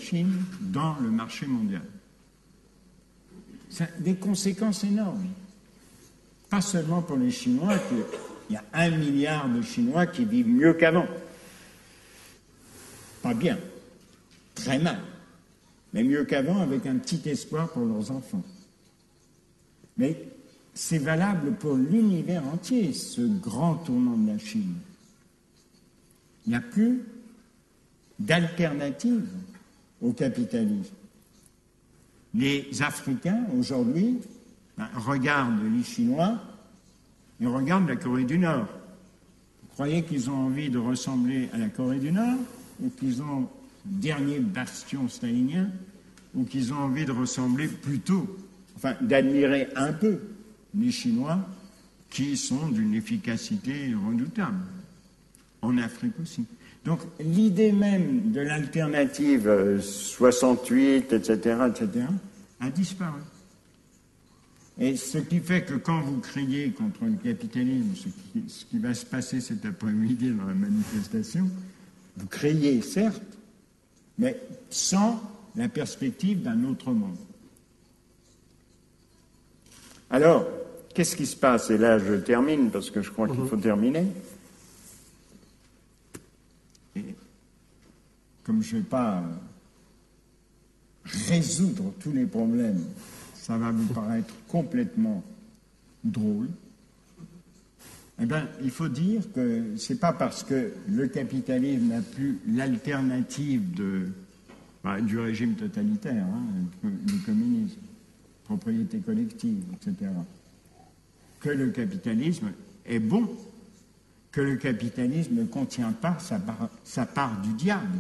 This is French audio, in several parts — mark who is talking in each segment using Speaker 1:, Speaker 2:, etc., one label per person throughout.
Speaker 1: Chine dans le marché mondial. Ça a des conséquences énormes. Pas seulement pour les Chinois, il y a 1 milliard de Chinois qui vivent mieux qu'avant. Pas bien, très mal, mais mieux qu'avant avec un petit espoir pour leurs enfants. Mais c'est valable pour l'univers entier, ce grand tournant de la Chine. Il n'y a plus d'alternative au capitalisme. Les Africains, aujourd'hui, regardent les Chinois et regardent la Corée du Nord. Vous croyez qu'ils ont envie de ressembler à la Corée du Nord ou qu'ils ont le dernier bastion stalinien ou qu'ils ont envie de ressembler plutôt, enfin d'admirer un peu les Chinois qui sont d'une efficacité redoutable, en Afrique aussi. Donc l'idée même de l'alternative 68, etc., a disparu. Et ce qui fait que quand vous criez contre le capitalisme, ce qui va se passer cet après-midi dans la manifestation, vous criez certes, mais sans la perspective d'un autre monde. Alors, qu'est-ce qui se passe? Et là, je termine, parce que je crois qu'il faut terminer. Et comme je ne vais pas résoudre tous les problèmes, ça va vous paraître complètement drôle. Eh bien, il faut dire que ce n'est pas parce que le capitalisme n'a plus l'alternative du régime totalitaire, du communisme, propriété collective, etc., que le capitalisme est bon, que le capitalisme ne contient pas sa part du diable.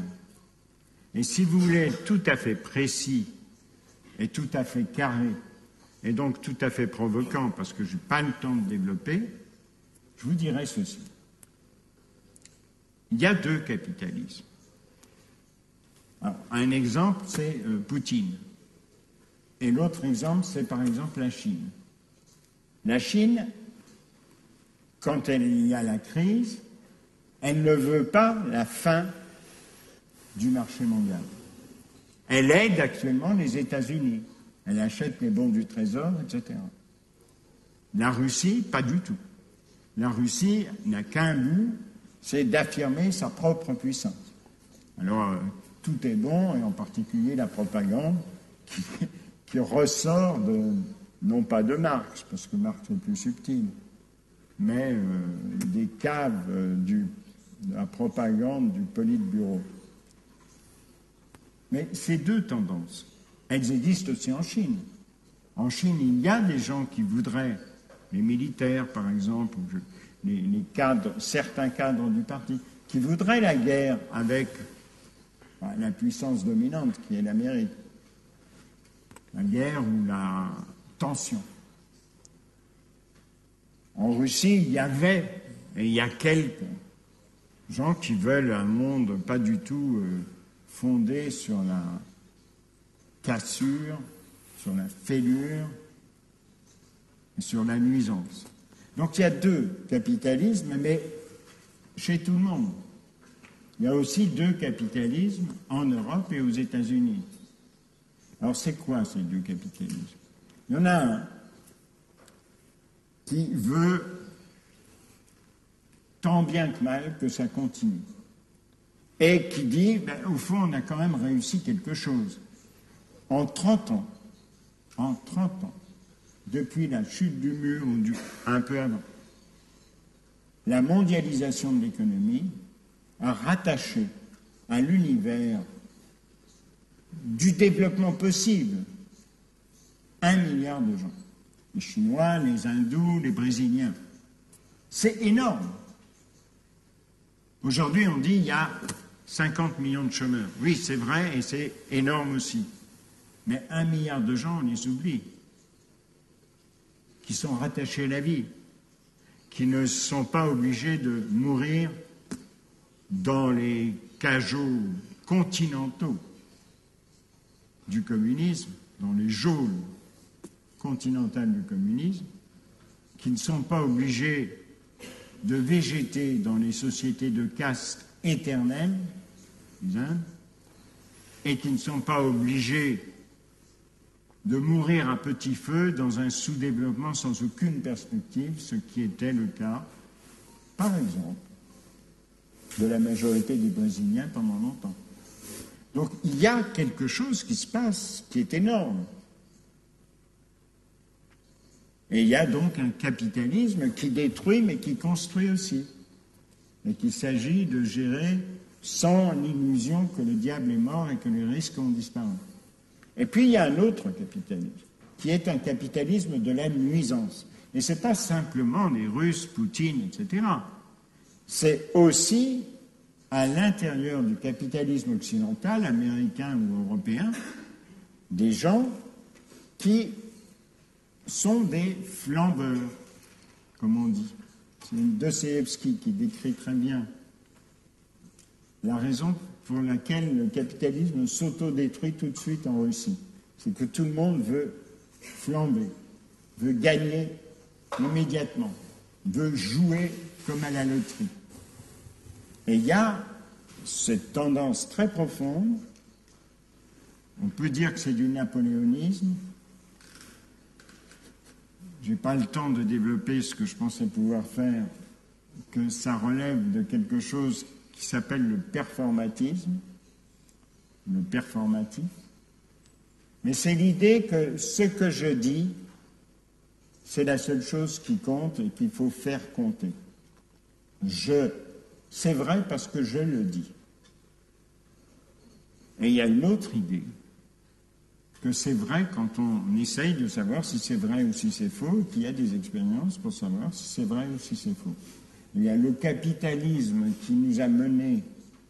Speaker 1: Et si vous voulez être tout à fait précis et tout à fait carré, et donc tout à fait provoquant, parce que je n'ai pas le temps de développer, je vous dirai ceci. Il y a deux capitalismes. Alors, un exemple, c'est Poutine. Et l'autre exemple, c'est par exemple la Chine. La Chine, quand il y a la crise, elle ne veut pas la fin du marché mondial. Elle aide actuellement les États-Unis. Elle achète les bons du Trésor, etc. La Russie, pas du tout. La Russie n'a qu'un but, c'est d'affirmer sa propre puissance. Alors, tout est bon, et en particulier la propagande qui ressort non pas de Marx, parce que Marx est plus subtil, mais des caves de la propagande du Politburo. Mais ces deux tendances, elles existent aussi en Chine. En Chine, il y a des gens qui voudraient, les militaires par exemple, les cadres, certains cadres du parti, qui voudraient la guerre avec la puissance dominante qui est l'Amérique. La guerre ou la tension. En Russie, il y avait, et il y a quelques gens qui veulent un monde pas du tout fondé sur la cassure, sur la fêlure et sur la nuisance. Donc il y a deux capitalismes, mais chez tout le monde. Il y a aussi deux capitalismes en Europe et aux États-Unis. Alors c'est quoi ces deux capitalismes? Il y en a un qui veut tant bien que mal que ça continue. Et qui dit, au fond, on a quand même réussi quelque chose. En 30 ans, depuis la chute du mur, ou un peu avant, la mondialisation de l'économie a rattaché à l'univers du développement possible 1 milliard de gens. Les Chinois, les Hindous, les Brésiliens. C'est énorme. Aujourd'hui, on dit qu'il y a 50 millions de chômeurs. Oui, c'est vrai et c'est énorme aussi. Mais 1 milliard de gens, on les oublie, qui sont rattachés à la vie, qui ne sont pas obligés de mourir dans les cajots continentaux du communisme, dans les geôles continentales du communisme, qui ne sont pas obligés de végéter dans les sociétés de caste éternelles, et qui ne sont pas obligés de mourir à petit feu dans un sous-développement sans aucune perspective, ce qui était le cas, par exemple, de la majorité des Brésiliens pendant longtemps. Donc il y a quelque chose qui se passe, qui est énorme. Et il y a donc un capitalisme qui détruit mais qui construit aussi. Et qu'il s'agit de gérer sans l'illusion que le diable est mort et que les risques ont disparu. Et puis il y a un autre capitalisme, qui est un capitalisme de la nuisance. Et ce n'est pas simplement les Russes, Poutine, etc. C'est aussi à l'intérieur du capitalisme occidental, américain ou européen, des gens qui sont des flambeurs, comme on dit. C'est Dostoïevski qui décrit très bien la raison pour laquelle le capitalisme s'autodétruit tout de suite en Russie. C'est que tout le monde veut flamber, veut gagner immédiatement, veut jouer comme à la loterie. Et il y a cette tendance très profonde, on peut dire que c'est du napoléonisme. Je n'ai pas le temps de développer ce que je pensais pouvoir faire, que ça relève de quelque chose qui s'appelle le performatisme, le performatif. Mais c'est l'idée que ce que je dis, c'est la seule chose qui compte et qu'il faut faire compter. C'est vrai parce que je le dis. Et il y a une autre idée, que c'est vrai quand on essaye de savoir si c'est vrai ou si c'est faux, qu'il y a des expériences pour savoir si c'est vrai ou si c'est faux. Il y a le capitalisme qui nous a menés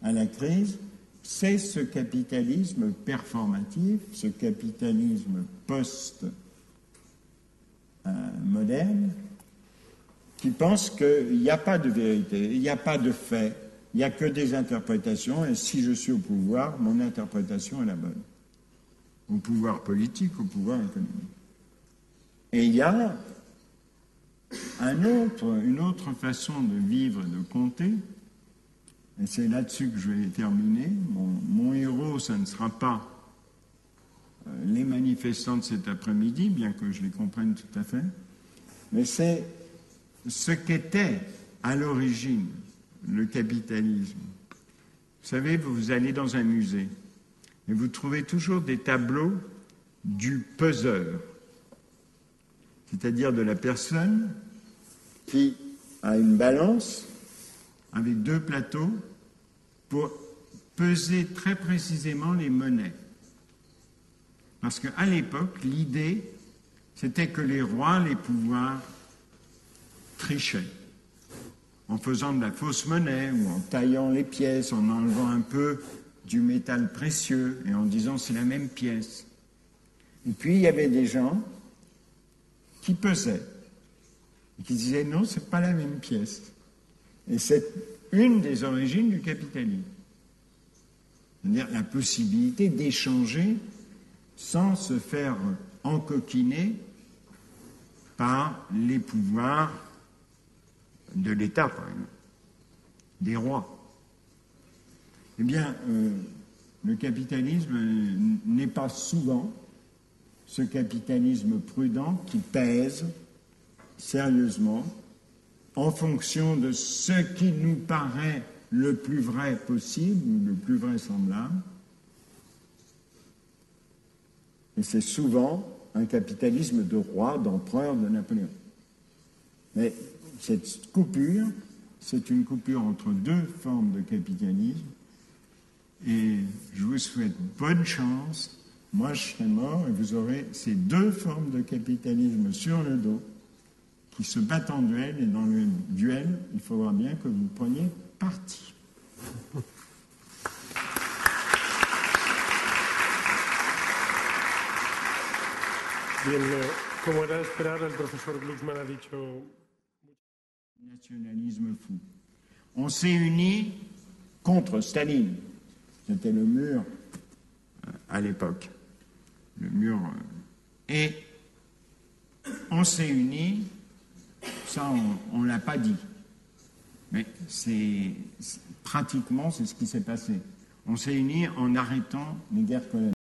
Speaker 1: à la crise, c'est ce capitalisme performatif, ce capitalisme post-moderne, qui pense qu'il n'y a pas de vérité, il n'y a pas de fait, il n'y a que des interprétations, et si je suis au pouvoir, mon interprétation est la bonne. Au pouvoir politique, au pouvoir économique. Et il y a une autre façon de vivre et de compter, et c'est là-dessus que je vais terminer. Mon héros, ça ne sera pas les manifestants de cet après-midi, bien que je les comprenne tout à fait, mais c'est ce qu'était à l'origine le capitalisme. Vous savez, vous allez dans un musée, et vous trouvez toujours des tableaux du peseur, c'est-à-dire de la personne qui a une balance avec deux plateaux pour peser très précisément les monnaies. Parce qu'à l'époque, l'idée, c'était que les rois, les pouvoirs, trichaient en faisant de la fausse monnaie ou en taillant les pièces, en enlevant un peu du métal précieux et en disant c'est la même pièce. Et puis il y avait des gens qui pesaient et qui disaient non, c'est pas la même pièce. Et c'est une des origines du capitalisme. C'est-à-dire la possibilité d'échanger sans se faire encoquiner par les pouvoirs de l'État, par exemple, des rois. Eh bien, le capitalisme n'est pas souvent ce capitalisme prudent qui pèse sérieusement en fonction de ce qui nous paraît le plus vrai possible ou le plus vraisemblable. Et c'est souvent un capitalisme de roi, d'empereur, de Napoléon. Mais cette coupure, c'est une coupure entre deux formes de capitalisme. Et je vous souhaite bonne chance. Moi, je serai mort et vous aurez ces deux formes de capitalisme sur le dos qui se battent en duel. Et dans le duel, il faudra bien que vous preniez parti.
Speaker 2: Bien, como era de esperar, el profesor Glucksmann ha dicho...
Speaker 1: Nationalisme fou. On s'est unis contre Staline. C'était le mur à l'époque. Le mur. Et on s'est unis, ça on ne l'a pas dit. Mais pratiquement c'est ce qui s'est passé. On s'est unis en arrêtant les guerres coloniales.